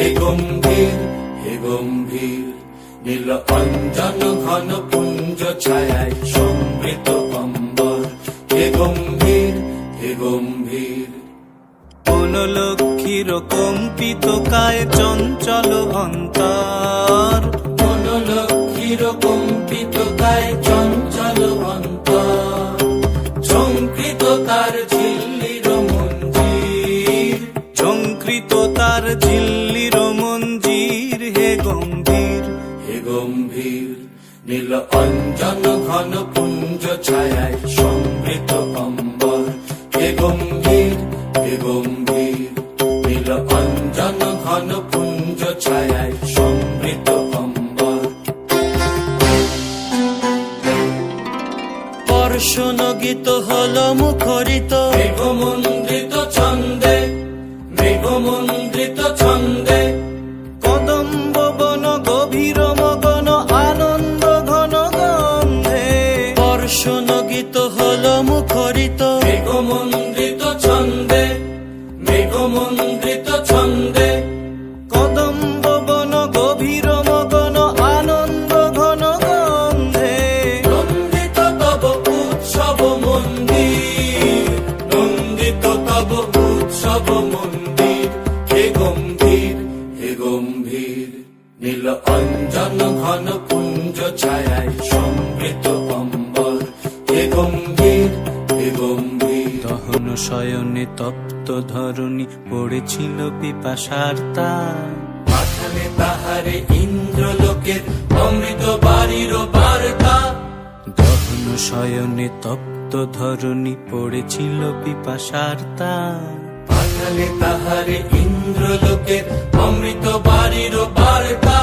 হে গম্ভীর নীল অঞ্জন ঘন পুঞ্জ ছায়ায় সমৃত অম্বর। হে গম্ভীর বনলক্ষ্মীর কম্পিত কায় চঞ্চল অন্তর। বনলক্ষ্মীর কম্পিত কায় চঞ্চল অন্তর। ঝঙ্কৃত তার ঝিল্লির মঞ্জির। ঝঙ্কৃত তার ঝিল্লির মঞ্জির। হে গম্ভীর নীল অঞ্জন ঘন পুঞ্জ ছায়ায় সমৃত অম্বর। হে গম্ভীর নীল অঞ্জন ঘন পুঞ্জ ছায়ায় সমৃত অম্বর। বর্ষণ গীত হল মুখরিত মেঘমন্ডিত ছন্দে। মেঘমন্ডিত ছন্দে কদম্ব বন গভীর মগন আনন্দ ঘন গন্ধে। বর্ষণ গীত হল মুখরিত মেঘমন্ডিত ছন্দে। মেঘমন্ডিত ছন্দে কদম্ব বন গভীর মগন আনন্দ ঘন গন্ধে। নন্দিত তব উৎসব মন্দির। নন্দিত তব উৎসব মন্দির। হে গম্ভীর নীল অঞ্জন ঘন পুঞ্জ ছায়ায় সমৃত অম্বর। হে গম্ভীর দহন শয়নে তপ্ত ধরণী পড়েছিল পিপাসার তার। পাঠালে তাহারে ইন্দ্রলোকের অমৃত বাড়ির বার্তা। দহন শয়নে তপ্ত ধরণী পড়েছিল পিপাসার তার। পাঠালে তাহারে ইন্দ্রলোকের অমৃত বাড়ির বার্তা।